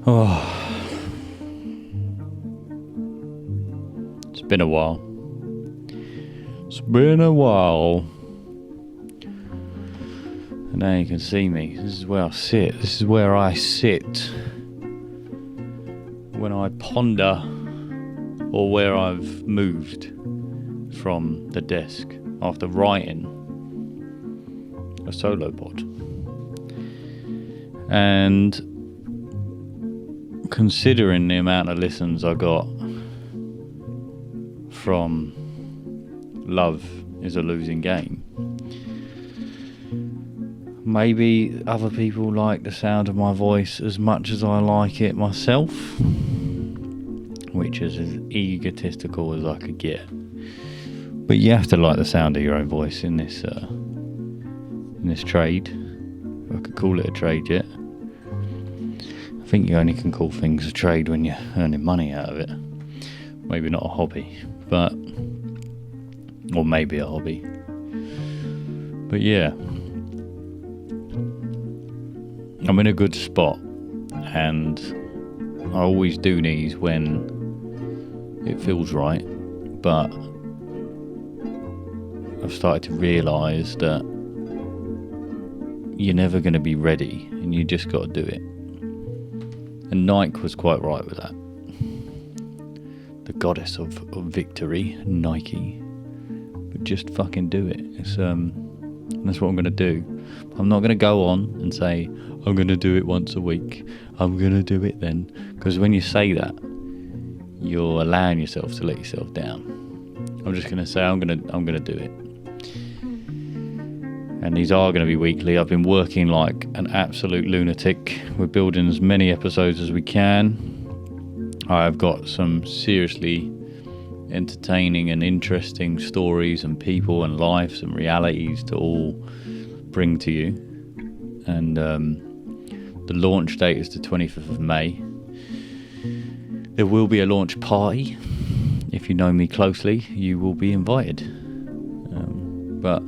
Oh, it's been a while. It's been a while. And now you can see me. This is where I sit. This is where I sit when I ponder, or where I've moved from the desk after writing a solo pod. And considering the amount of listens I got from Love is a Losing Game, maybe other people like the sound of my voice as much as I like it myself, which is as egotistical as I could get. But you have to like the sound of your own voice in this trade, if I could call it a trade yet. I think you only can call things a trade when you're earning money out of it. Maybe not a hobby, or maybe a hobby. But yeah, I'm in a good spot, and I always do these when it feels right, but I've started to realise that you're never going to be ready, and you just got to do it. And Nike was quite right with that. The goddess of victory, Nike. But just fucking do it. It's that's what I'm going to do. I'm not going to go on and say, I'm going to do it once a week. I'm going to do it then. Because when you say that, you're allowing yourself to let yourself down. I'm just going to say, I'm going to do it. And these are going to be weekly. I've been working like an absolute lunatic. We're building as many episodes as we can. I've got some seriously entertaining and interesting stories and people and lives and realities to all bring to you. And the launch date is the 25th of May. There will be a launch party. If you know me closely, you will be invited. But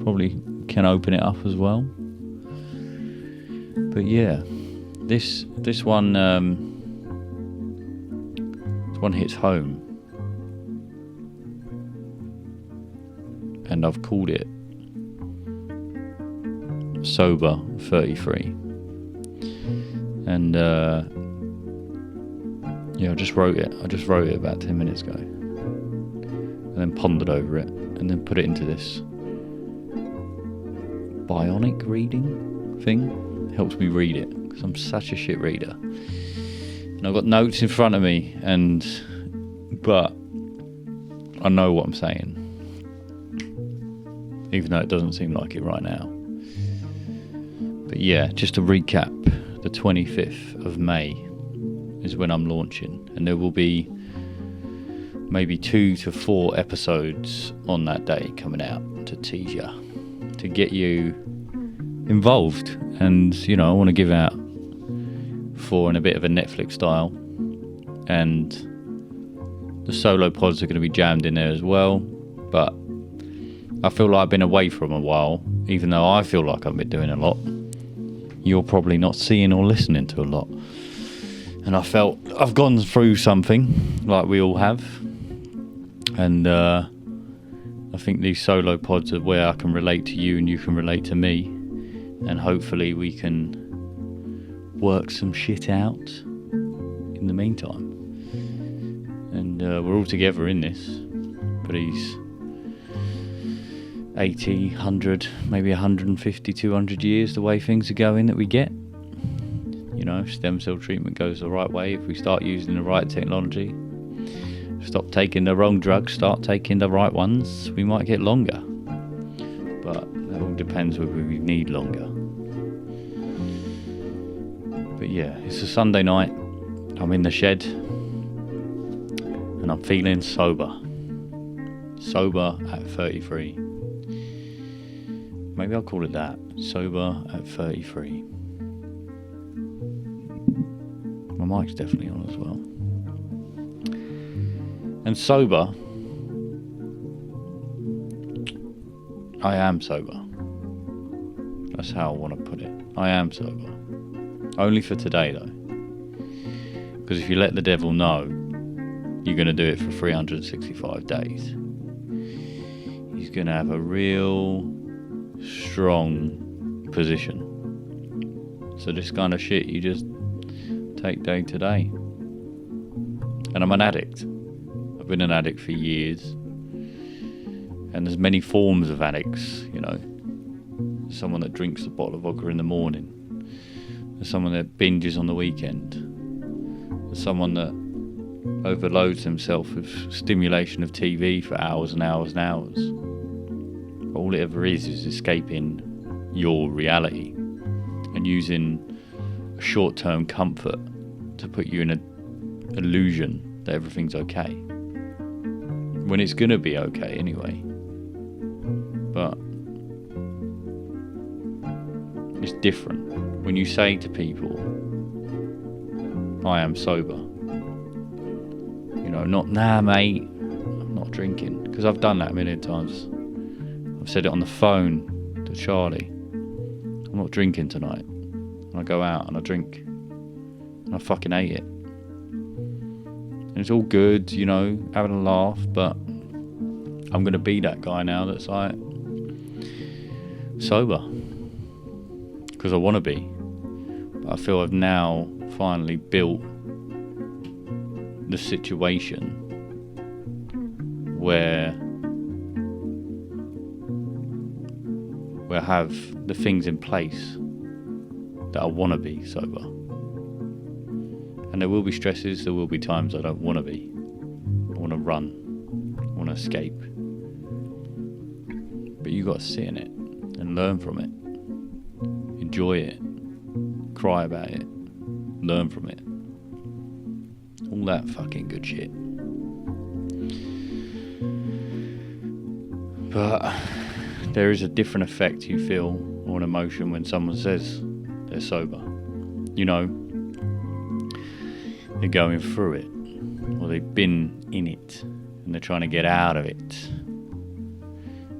probably can open it up as well. But yeah, this one hits home, and I've called it Sober 33. And yeah, I just wrote it about 10 minutes ago, and then pondered over it, and then put it into this bionic reading thing. It helps me read it because I'm such a shit reader, and I've got notes in front of me, but I know what I'm saying, even though it doesn't seem like it right now. But yeah, just to recap, the 25th of May is when I'm launching, and there will be maybe 2 to 4 episodes on that day coming out to tease you, to get you involved. And you know, I want to give out 4 in a bit of a Netflix style, and the solo pods are going to be jammed in there as well. But I feel like I've been away from a while, even though I feel like I've been doing a lot. You're probably not seeing or listening to a lot, and I felt I've gone through something like we all have, and I think these solo pods are where I can relate to you and you can relate to me, and hopefully we can work some shit out in the meantime. And we're all together in this for these 80, 100, maybe 150, 200 years, the way things are going that we get. You know, stem cell treatment goes the right way if we start using the right technology. Stop taking the wrong drugs, start taking the right ones, we might get longer. But that all depends whether we need longer. But yeah, it's a Sunday night. I'm in the shed, and I'm feeling sober. Sober at 33. Maybe I'll call it that. Sober at 33. My mic's definitely on as well. And sober, I am sober. That's how I want to put it. I am sober. Only for today though. Because if you let the devil know you're going to do it for 365 days, he's going to have a real strong position. So this kind of shit you just take day to day. And I'm an addict. I've been an addict for years. And there's many forms of addicts, you know. Someone that drinks a bottle of vodka in the morning. There's someone that binges on the weekend. There's someone that overloads himself with stimulation of TV for hours and hours and hours. But all it ever is escaping your reality and using a short-term comfort to put you in an illusion that everything's okay. When it's going to be okay anyway. But it's different. When you say to people, I am sober. You know, not, nah mate, I'm not drinking. Because I've done that a million times. I've said it on the phone to Charlie. I'm not drinking tonight. And I go out and I drink. And I fucking hate it. And it's all good, you know, having a laugh, but I'm going to be that guy now that's like sober. Because I want to be. But I feel I've now finally built the situation where I have the things in place that I want to be sober. And there will be stresses, there will be times I don't want to be. I want to run, I want to escape. But you got to sit in it and learn from it. Enjoy it. Cry about it. Learn from it. All that fucking good shit. But there is a different effect you feel or an emotion when someone says they're sober. You know, they're going through it, or they've been in it and they're trying to get out of it.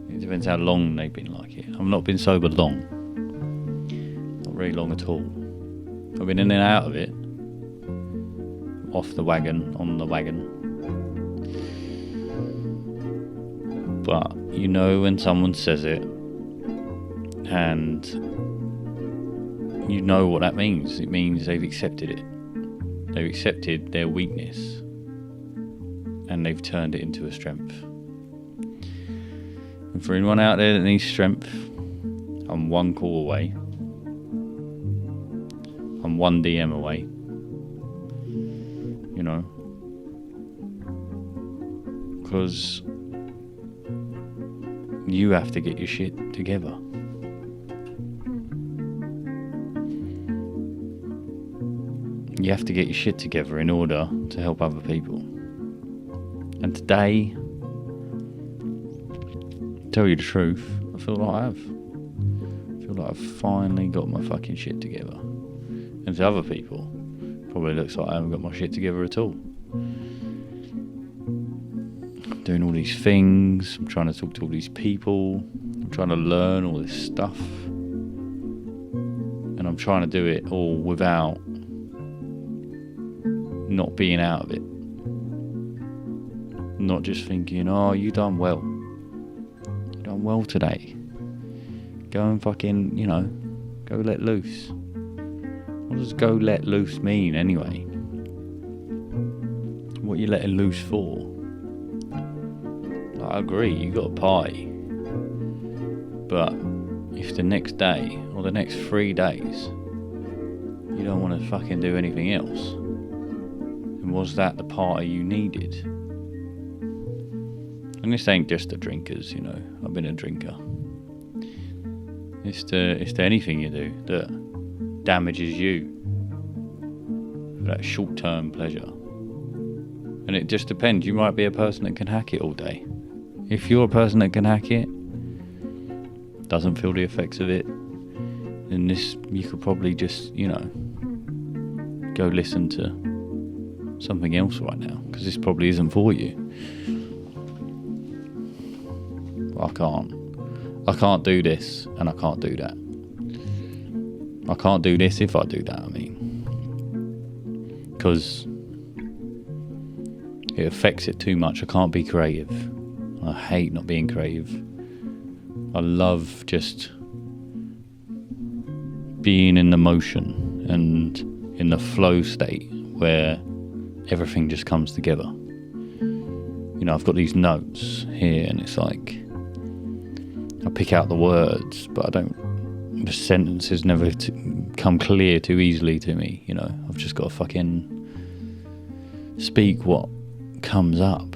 It depends how long they've been like it. I've not been sober long. Not very long at all. I've been in and out of it. Off the wagon, on the wagon. But you know when someone says it, and you know what that means. It means they've accepted it. They've accepted their weakness, and they've turned it into a strength. And for anyone out there that needs strength, I'm one call away. I'm one DM away. You know, because you have to get your shit together. You have to get your shit together in order to help other people. And today, to tell you the truth, I feel like I have. I feel like I've finally got my fucking shit together. And to other people, probably looks like I haven't got my shit together at all. I'm doing all these things, I'm trying to talk to all these people, I'm trying to learn all this stuff. And I'm trying to do it all without not being out of it. Not just thinking, oh, you done well. You done well today. Go and fucking, you know, go let loose. What does go let loose mean anyway? What are you letting loose for? Like, I agree, you got a party. But if the next day or the next 3 days you don't want to fucking do anything else, then was that the party you needed? And this ain't just the drinkers, you know. I've been a drinker. It's to anything you do that damages you for that short-term pleasure. And it just depends. You might be a person that can hack it all day. If you're a person that can hack it, doesn't feel the effects of it, then you could probably just, you know, go listen to something else right now, because this probably isn't for you. I can't do this and I can't do that. I can't do this if I do that, I mean. Because It affects it too much. I can't be creative. I hate not being creative. I love just being in the motion and in the flow state where everything just comes together. You know, I've got these notes here and it's like I pick out the words, but the sentences never come clear too easily to me. You know, I've just got to fucking speak what comes up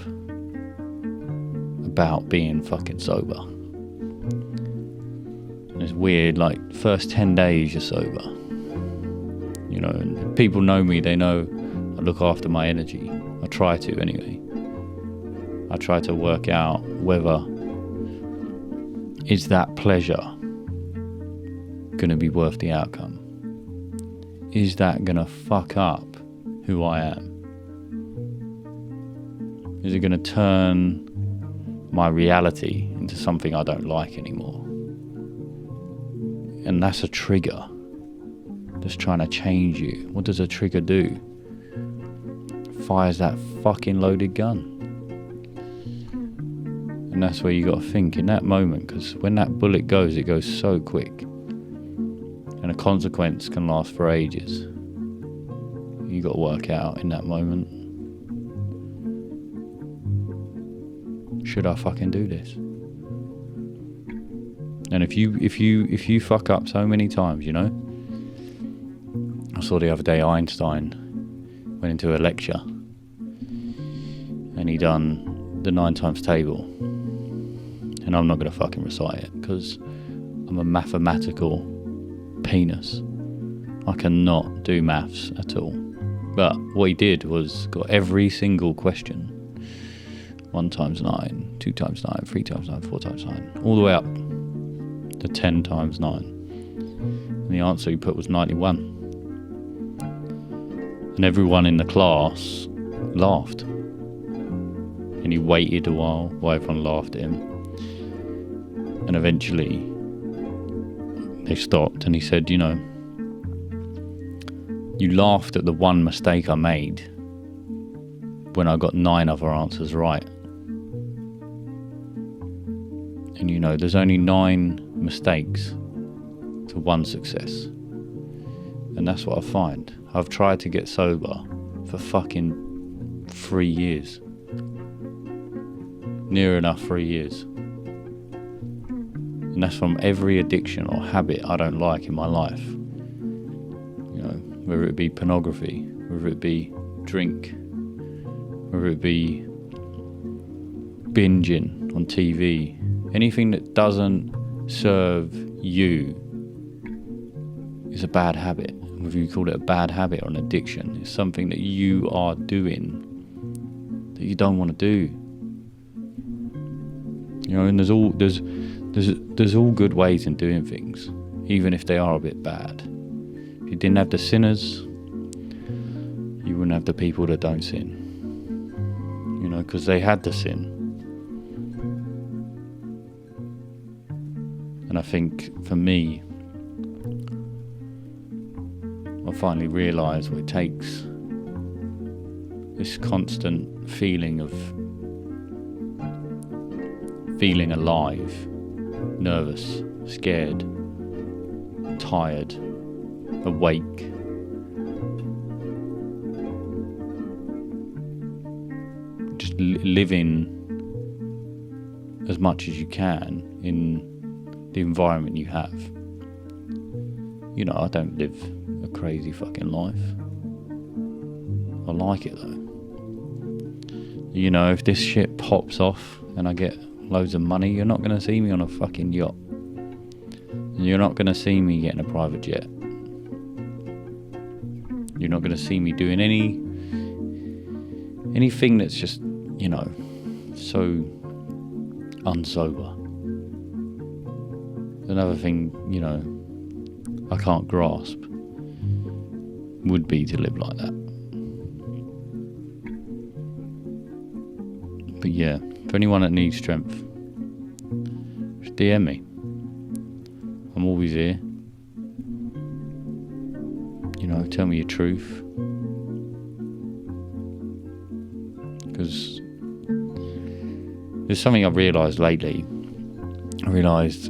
about being fucking sober. And it's weird, like first 10 days you're sober, you know, and people know me, they know I look after my energy. I try to anyway. I try to work out whether is that pleasure going to be worth the outcome? Is that going to fuck up who I am? Is it going to turn my reality into something I don't like anymore? And that's a trigger that's trying to change you. What does a trigger do? Fires that fucking loaded gun. And that's where you got to think in that moment, because when that bullet goes, it goes so quick. And a consequence can last for ages. You got to work out in that moment, should I fucking do this? And if you fuck up so many times, you know. I saw the other day Einstein went into a lecture and he done the 9 times table. And I'm not going to fucking recite it because I'm a mathematical penis. I cannot do maths at all. But what he did was got every single question. 1 times 9, 2 times 9, 3 times 9, 4 times 9, all the way up to 10 times 9. And the answer he put was 91. And everyone in the class laughed. And he waited a while everyone laughed at him. And eventually they stopped and he said, you know, you laughed at the one mistake I made when I got 9 other answers right. And you know, there's only 9 mistakes to 1 success. And that's what I find. I've tried to get sober for fucking 3 years. Near enough 3 years. And that's from every addiction or habit I don't like in my life. You know, whether it be pornography, whether it be drink, whether it be binging on TV, anything that doesn't serve you is a bad habit. Whether you call it a bad habit or an addiction, it's something that you are doing that you don't want to do. You know, and there's all good ways in doing things, even if they are a bit bad. If you didn't have the sinners, you wouldn't have the people that don't sin. You know, because they had the sin. And I think for me, I finally realised what it takes. This constant feeling of feeling alive, nervous, scared, tired, awake. Just living as much as you can in the environment you have. You know, I don't live a crazy fucking life. I like it though. You know, if this shit pops off and I get loads of money, you're not going to see me on a fucking yacht. You're not going to see me getting a private jet. You're not going to see me doing anything that's just, you know, so unsober. Another thing, you know, I can't grasp would be to live like that. But yeah, for anyone that needs strength, just DM me. I'm always here. You know, tell me your truth. Because there's something I've realised lately. I realised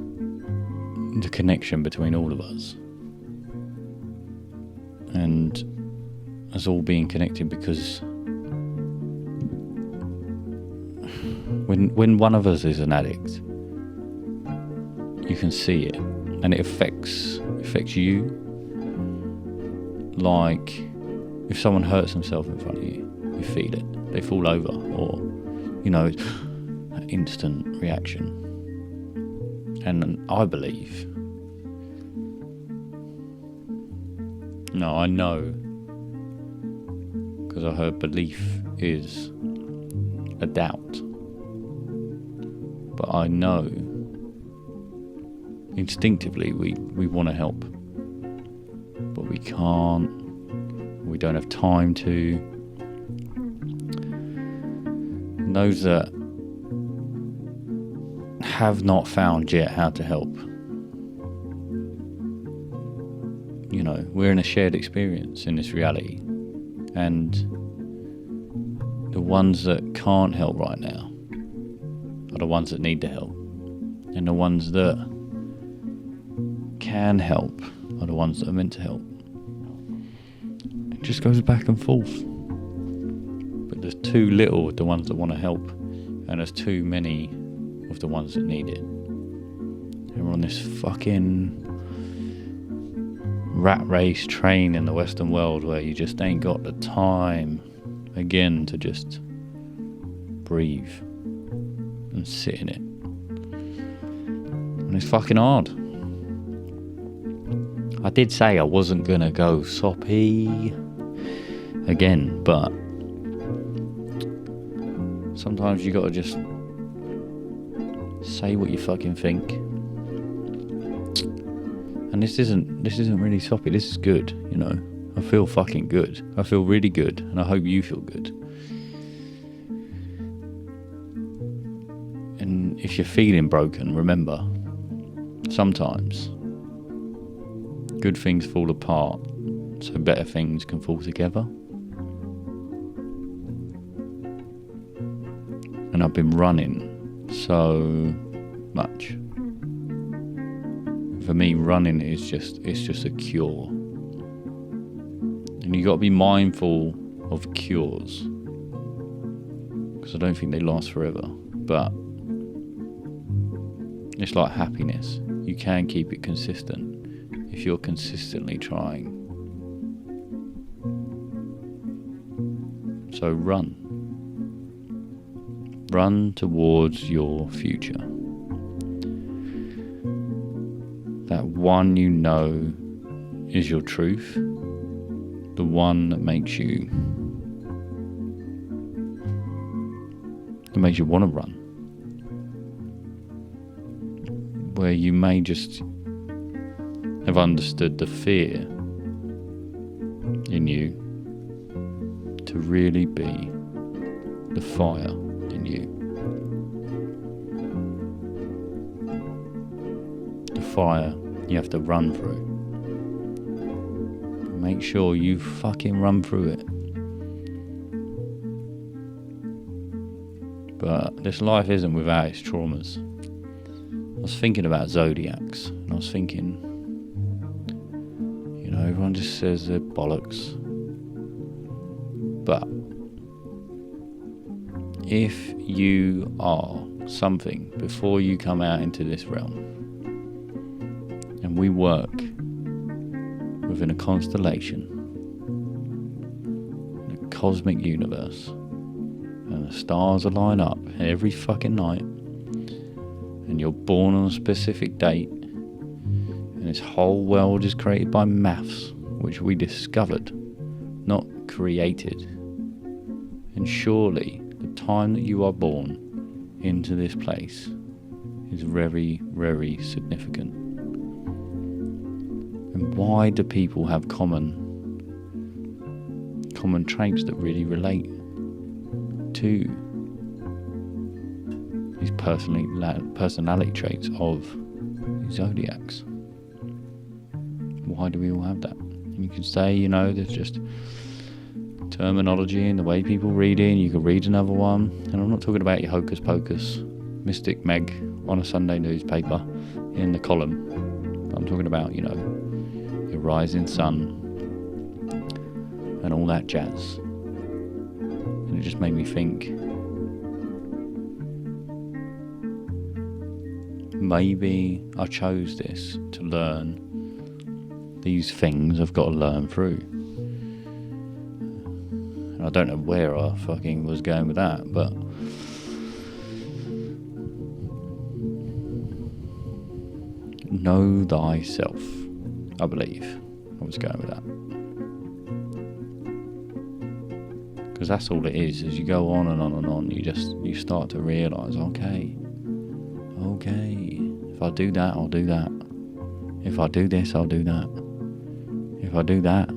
the connection between all of us. And us all being connected, because when one of us is an addict, you can see it, and it affects you. Like if someone hurts themselves in front of you, you feel it. They fall over, or it's an instant reaction. And I believe, no, I know, because I heard belief is a doubt. But I know instinctively we want to help, but we can't, we don't have time to. And those that have not found yet how to help, we're in a shared experience in this reality, and the ones that can't help right now are the ones that need the help, and the ones that can help are the ones that are meant to help. It just goes back and forth, but there's too little of the ones that want to help, and there's too many of the ones that need it. And we're on this fucking rat race train in the Western world where you just ain't got the time again to just breathe and sit in it. And it's fucking hard. I did say I wasn't gonna go soppy again, but sometimes you gotta just say what you fucking think. And this isn't really soppy, this is good, I feel fucking good. I feel really good, and I hope you feel good. And if you're feeling broken, remember, sometimes good things fall apart so better things can fall together. And I've been running so much. For me, running is just a cure. And you got to be mindful of cures, because I don't think they last forever. But it's like happiness. You can keep it consistent if you're consistently trying. So run. Run towards your future. That one is your truth. The one that makes you want to run. Where you may just have understood the fear in you to really be the fire in you. The fire you have to run through. Make sure you fucking run through it. But this life isn't without its traumas. I was thinking about zodiacs, and I was thinking, everyone just says they're bollocks. But if you are something before you come out into this realm, and we work within a constellation, in a cosmic universe, and the stars align up every fucking night, and you're born on a specific date, and this whole world is created by maths, which we discovered, not created. And surely the time that you are born into this place is very, very significant. And why do people have common traits that really relate to these personality traits of zodiacs? Why do we all have that? And you could say, there's just terminology and the way people read it. You can read another one. And I'm not talking about your hocus pocus, Mystic Meg on a Sunday newspaper in the column. I'm talking about, you know, your rising sun and all that jazz. And it just made me think, maybe I chose this to learn these things I've got to learn through. And I don't know where I fucking was going with that, but know thyself, I believe I was going with that. Because that's all it is. As you go on and on and on, you start to realise, okay, if I do that, I'll do that. If I do this, I'll do that. If I do that,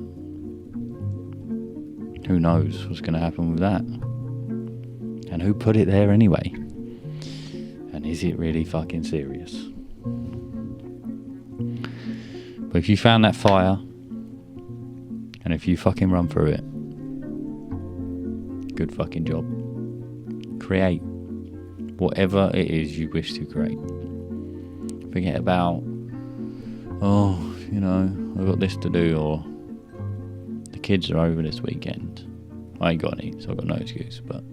who knows what's going to happen with that? And who put it there anyway? And is it really fucking serious? But if you found that fire, and if you fucking run through it, good fucking job. Create whatever it is you wish to create. Forget about, oh, you know, I've got this to do, or the kids are over this weekend. I ain't got any, so I've got no excuse. But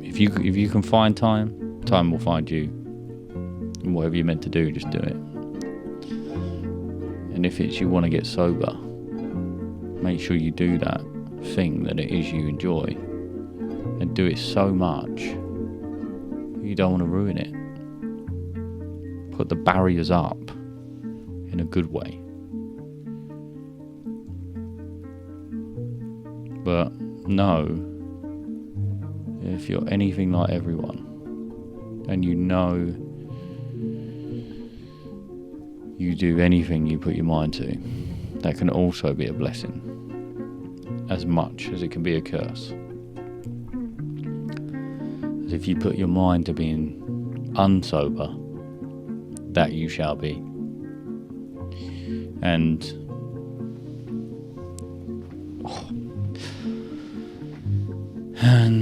if you can find time will find you. And whatever you're meant to do, just do it. And if it's you want to get sober, make sure you do that thing that it is you enjoy, and do it so much you don't want to ruin it. Put the barriers up in a good way. But no, if you're anything like everyone, and you know you do anything you put your mind to, that can also be a blessing, as much as it can be a curse. As if you put your mind to being unsober, that you shall be. And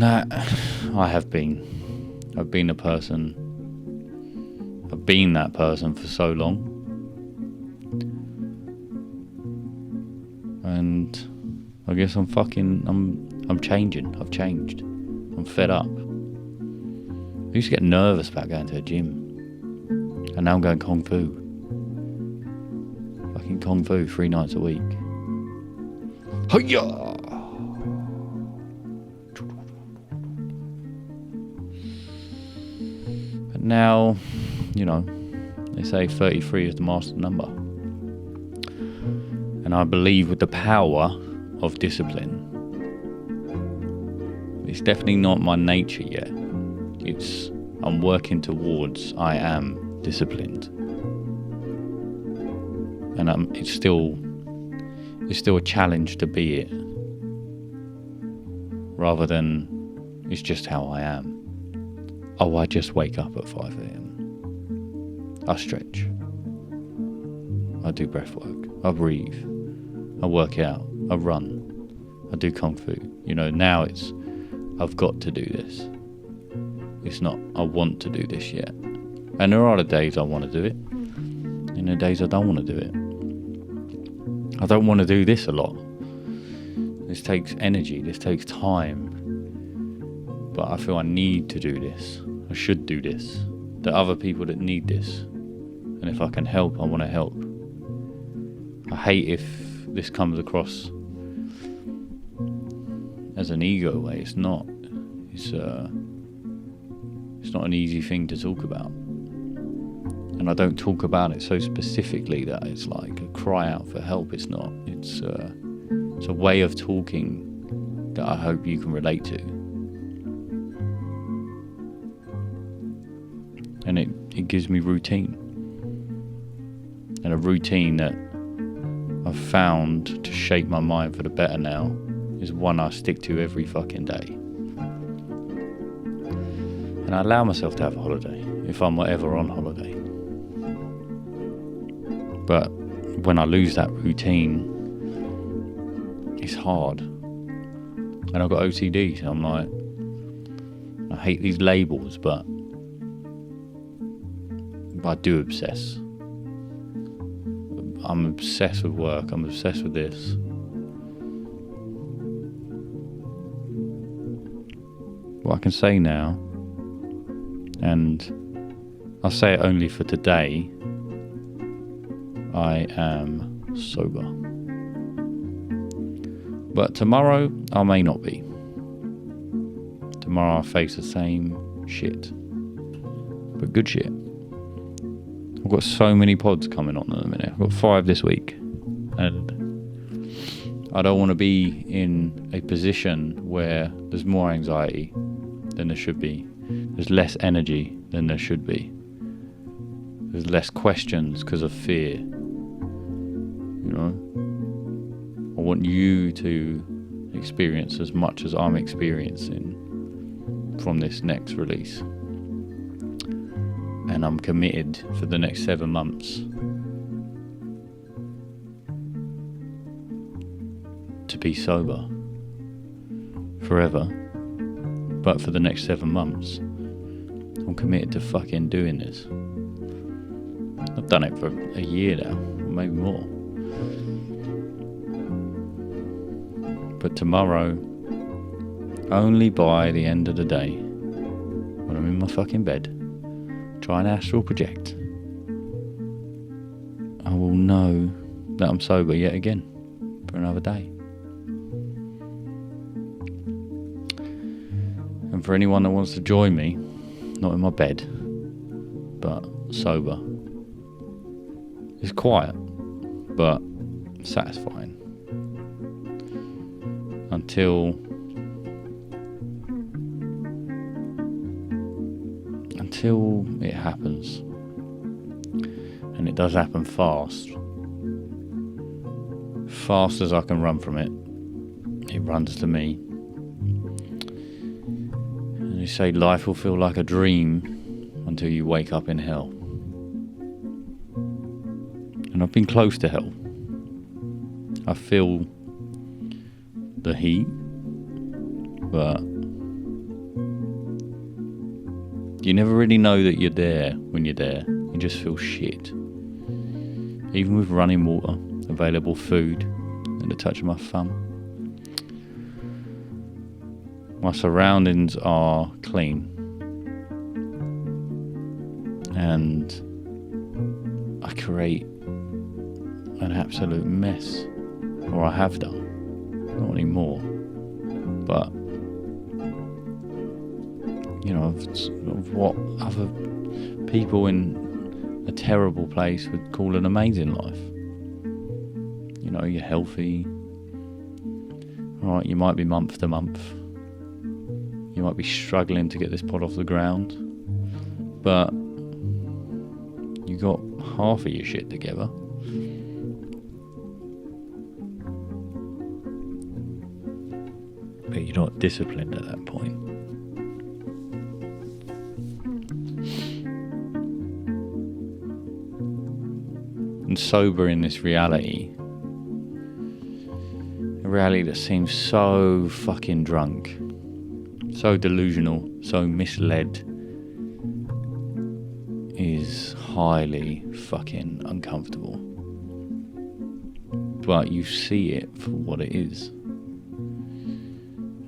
that I've been that person for so long. And I guess I'm changing. I've changed. I'm fed up. I used to get nervous about going to a gym. And now I'm going Kung Fu. Fucking Kung Fu 3 nights a week. Hiya! But now, you know, they say 33 is the master number. And I believe with the power of discipline. It's definitely not my nature yet. I'm working towards I am disciplined. And it's still a challenge to be it. Rather than it's just how I am. Oh, I just wake up at 5 a.m. I stretch. I do breath work. I breathe. I work out. I run. I do Kung Fu. You know, now it's I've got to do this. It's not I want to do this yet. And there are the days I want to do it. And the days I don't want to do it. I don't want to do this a lot. This takes energy. This takes time. But I feel I need to do this. I should do this. There are other people that need this. And if I can help, I want to help. I hate if this comes across as an ego way. It's not. It's not an easy thing to talk about. And I don't talk about it so specifically that it's like a cry out for help. It's not. It's a way of talking that I hope you can relate to. And it gives me routine. And a routine that I've found to shape my mind for the better now is one I stick to every fucking day. And I allow myself to have a holiday if I'm ever on holiday. But when I lose that routine, it's hard. And I've got OCD, so I'm like, I hate these labels, but I do obsess. I'm obsessed with work, I'm obsessed with this. What I can say now, and I'll say it only for today, I am sober. But tomorrow, I may not be. Tomorrow I'll face the same shit. But good shit. I've got so many pods coming on in a minute. I've got 5 this week. And I don't want to be in a position where there's more anxiety than there should be. There's less energy than there should be. There's less questions because of fear. You know? I want you to experience as much as I'm experiencing from this next release. And I'm committed for the next 7 months to be sober forever. But for the next 7 months, I'm committed to fucking doing this. I've done it for a year now, maybe more. But tomorrow, only by the end of the day, when I'm in my fucking bed, try and astral project, I will know that I'm sober yet again for another day. And for anyone that wants to join me, not in my bed, but sober, it's quiet, but satisfying. Until it happens. And it does happen fast. Fast as I can run from it, it runs to me. And they say life will feel like a dream until you wake up in hell. And I've been close to hell. I feel the heat, but you never really know that you're there when you're there. You just feel shit. Even with running water, available food, and the touch of my thumb. My surroundings are clean. And I create an absolute mess. Or I have done. Not anymore. But you know, of what other people in a terrible place would call an amazing life. You know, you're healthy. Right, you might be month to month. You might be struggling to get this pod off the ground. But you got half of your shit together. But you're not disciplined at that point. And sober in this reality, a reality that seems so fucking drunk, so delusional, so misled, is highly fucking uncomfortable. But you see it for what it is.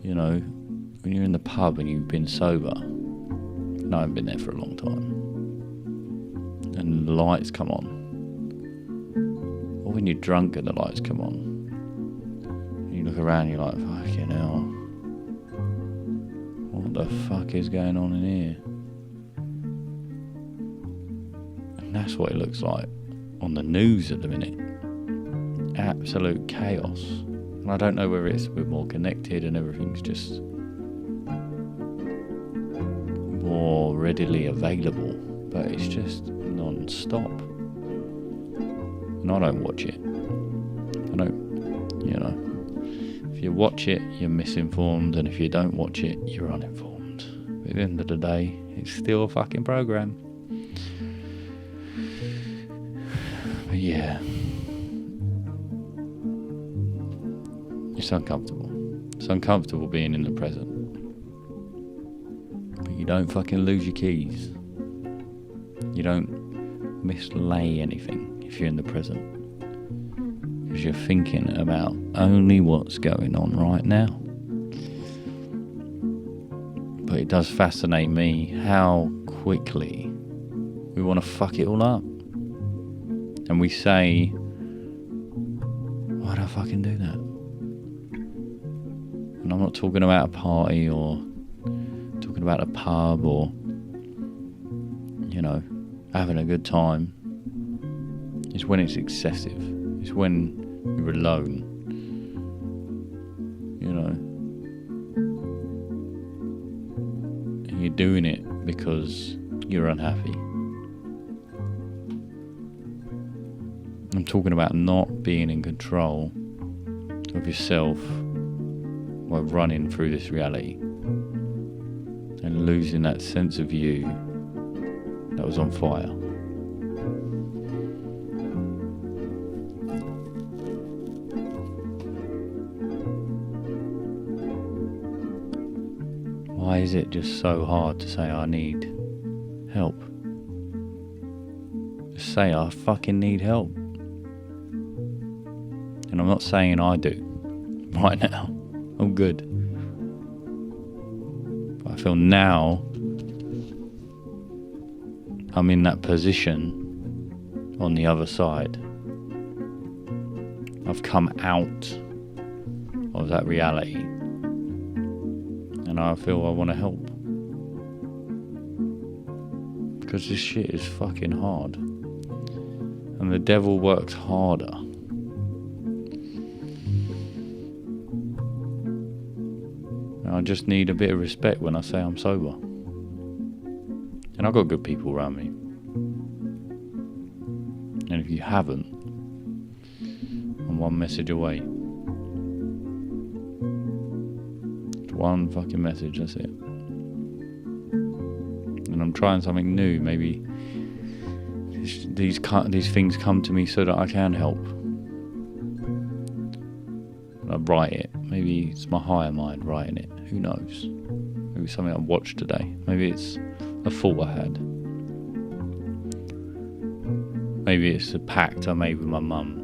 You know, when you're in the pub and you've been sober, and I haven't been there for a long time, and the lights come on, or when you're drunk and the lights come on, and you look around and you're like, fucking hell, what the fuck is going on in here? And that's what it looks like on the news at the minute. Absolute chaos. And I don't know whether it's we're more connected and everything's just more readily available, but it's just non-stop. And I don't watch it. I don't, you know, if you watch it, you're misinformed, and if you don't watch it, you're uninformed. But at the end of the day, it's still a fucking program. But yeah. It's uncomfortable. It's uncomfortable being in the present. But you don't fucking lose your keys. You don't mislay anything if you're in the present. Because you're thinking about only what's going on right now. But it does fascinate me how quickly we want to fuck it all up. And we say, why'd I fucking do that? And I'm not talking about a party or talking about a pub or, you know, having a good time. It's when it's excessive. It's when you're alone. You know. And you're doing it because you're unhappy. I'm talking about not being in control of yourself while running through this reality and losing that sense of you that was on fire. Why is it just so hard to say I need help? Just say I fucking need help. And I'm not saying I do right now. I'm good. But I feel now I'm in that position on the other side. I've come out of that reality. And I feel I want to help. Because this shit is fucking hard. And the devil works harder. I just need a bit of respect when I say I'm sober. And I've got good people around me. And if you haven't, I'm one message away. One fucking message, that's it. And I'm trying something new. Maybe these things come to me so that I can help. I write it. Maybe it's my higher mind writing it. Who knows? Maybe it's something I watched today. Maybe it's a thought I had. Maybe it's a pact I made with my mum.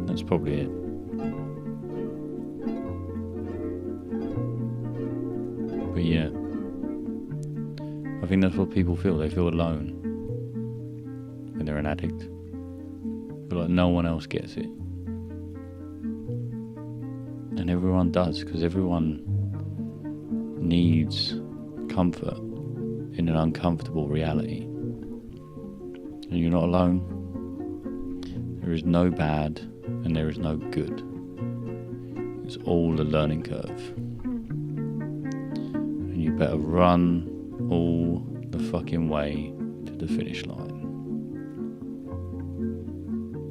That's probably it. But yeah, I think that's what people feel. They feel alone when they're an addict. But like no one else gets it. And everyone does, because everyone needs comfort in an uncomfortable reality. And you're not alone. There is no bad and there is no good. It's all a learning curve. And you better run all the fucking way to the finish line.